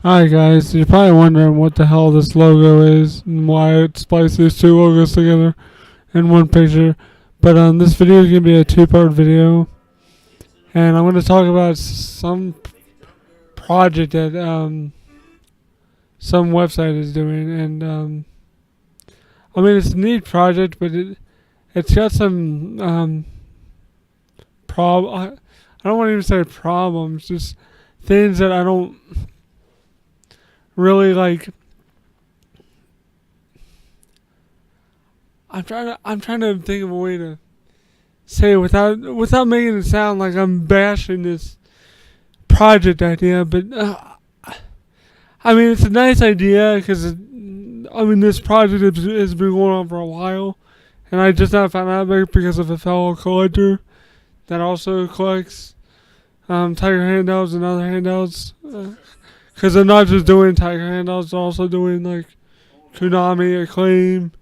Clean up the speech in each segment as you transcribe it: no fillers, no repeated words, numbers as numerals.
Hi guys, you're probably wondering what the hell this logo is and why it spliced these two logos together in one picture. But this video is going to be a two-part video, and I'm going to talk about some project that some website is doing. And I mean, it's a neat project, but it's got some I don't want to even say problems, just things that I don't really like. I'm trying to think of a way to say it without making it sound like I'm bashing this project idea. But I mean, it's a nice idea because this project has been going on for a while, and I just now found out about it because of a fellow collector that also collects Tiger handouts and other handouts. Because they're not just doing Tiger handouts, they're also doing like Konami, Acclaim,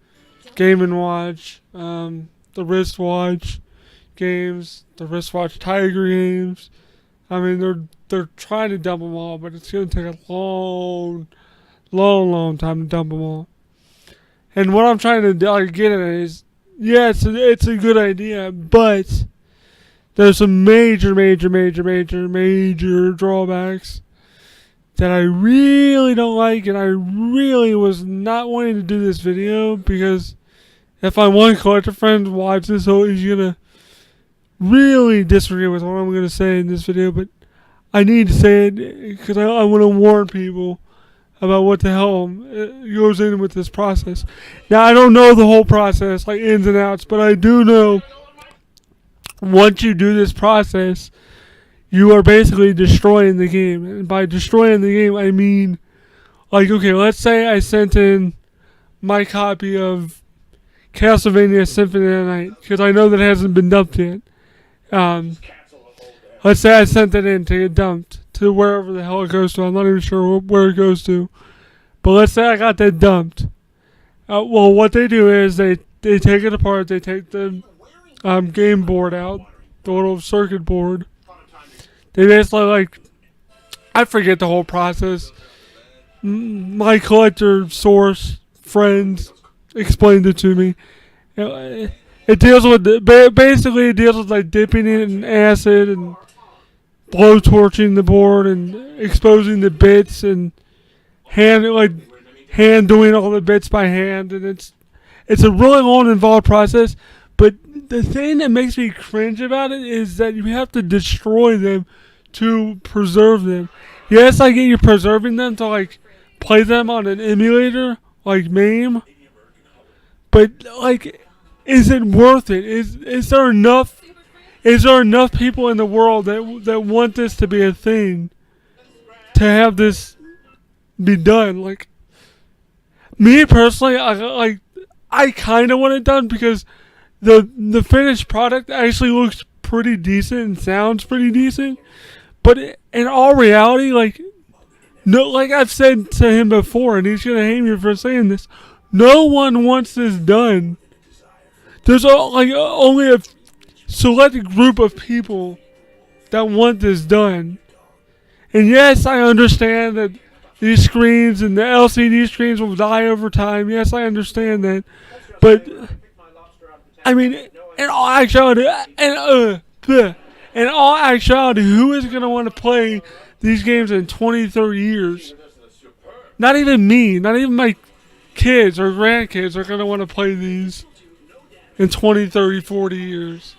Game & Watch, the wristwatch games, the wristwatch Tiger games. I mean, they're trying to dump them all, but it's going to take a long time to dump them all. And what I'm trying to get at is, yeah, it's a good idea, but there's some major drawbacks that I really don't like, and I really was not wanting to do this video because if my one collector friend watches this, so he's gonna really disagree with what I'm gonna say in this video. But I need to say it because I want to warn people about what the hell goes in with this process. Now, I don't know the whole process, like ins and outs, but I do know once you do this process, you are basically destroying the game. And by destroying the game, I mean, like, okay, let's say I sent in my copy of Castlevania Symphony of the Night, because I know that it hasn't been dumped yet. Let's say I sent it in to get dumped to wherever the hell it goes to. I'm not even sure where it goes to. But let's say I got that dumped. Well, what they do is they take it apart. They take the game board out, the little circuit board. They basically, I forget the whole process. My collector source friends explained it to me. It deals with basically it deals with like dipping it in acid and blow torching the board and exposing the bits and hand doing all the bits by hand, and it's a really long involved process. But the thing that makes me cringe about it is that you have to destroy them to preserve them. Yes, I get you preserving them to play them on an emulator like MAME, but is it worth it? Is there enough people in the world that want this to be a thing, to have this be done? Me personally, I kind of want it done because the finished product actually looks pretty decent and sounds pretty decent. But in all reality, I've said to him before, and he's gonna hate me for saying this, no one wants this done. There's only a select group of people that want this done. And yes, I understand that these screens and the LCD screens will die over time. Yes, I understand that. But I mean, in all actuality, who is going to want to play these games in 20, 30 years? Not even me. Not even my kids or grandkids are going to want to play these in 20, 30, 40 years.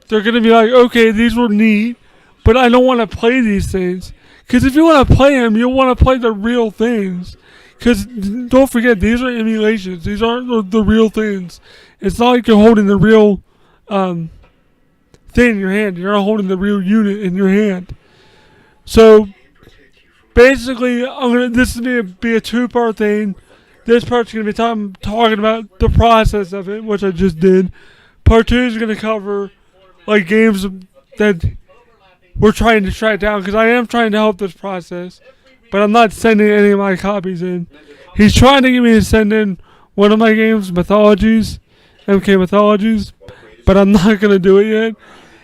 They're going to be like, okay, these were neat, but I don't want to play these things. Because if you want to play them, you'll want to play the real things. Because don't forget, these are emulations. These aren't the real things. It's not like you're holding the real thing in your hand. You're not holding the real unit in your hand. So basically, this is going to be a two-part thing. This part's going to be talking about the process of it, which I just did. Part 2 is going to cover games that we're trying to track down, because I am trying to help this process, but I'm not sending any of my copies in. He's trying to get me to send in one of my games, Mythologies, MK Mythologies, but I'm not going to do it yet.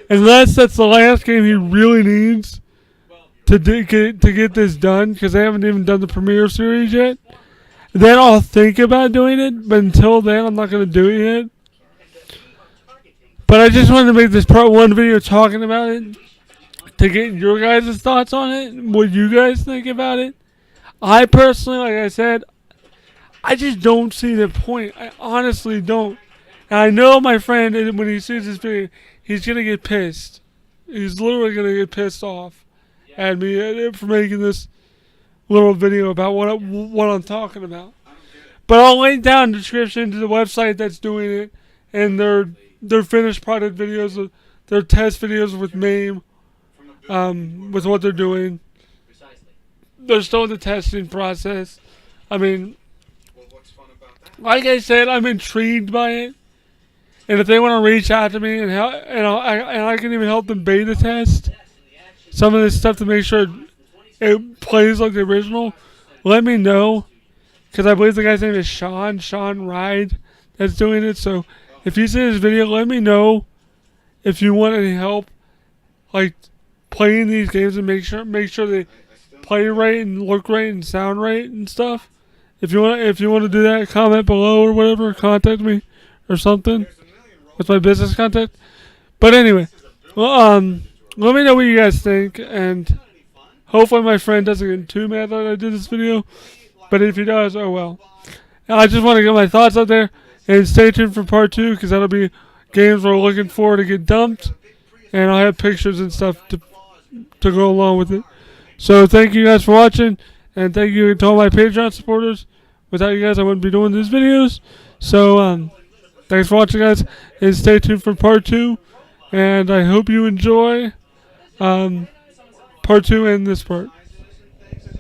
Unless that's the last game he really needs, get this done because they haven't even done the premiere series yet. Then I'll think about doing it, but until then, I'm not going to do it yet. But I just wanted to make this part 1 video talking about it to get your guys' thoughts on it, what you guys think about it. I personally, like I said, I just don't see the point. I honestly don't. And I know my friend, when he sees this video, he's going to get pissed. He's literally going to get pissed off at me for making this little video about what I'm talking about. But I'll link down in the description to the website that's doing it and their finished product videos, their test videos with MAME, with what they're doing. They're still in the testing process. I mean, like I said, I'm intrigued by it. And if they want to reach out to me and help, and I can even help them beta test some of this stuff to make sure it plays like the original, let me know. Because I believe the guy's name is Sean Ride, that's doing it. So if you see this video, let me know if you want any help, like playing these games and make sure they play right and look right and sound right and stuff. If you want to do that, comment below or whatever, contact me or something with my business contact. But anyway, well, let me know what you guys think, and hopefully my friend doesn't get too mad that I did this video. But if he does, oh well. I just want to get my thoughts out there, and stay tuned for part 2 because that'll be games we're looking for to get dumped, and I'll have pictures and stuff to go along with it. So thank you guys for watching, and thank you to all my Patreon supporters. Without you guys, I wouldn't be doing these videos. So thanks for watching, guys, and stay tuned for part 2. And I hope you enjoy part 2 and this part.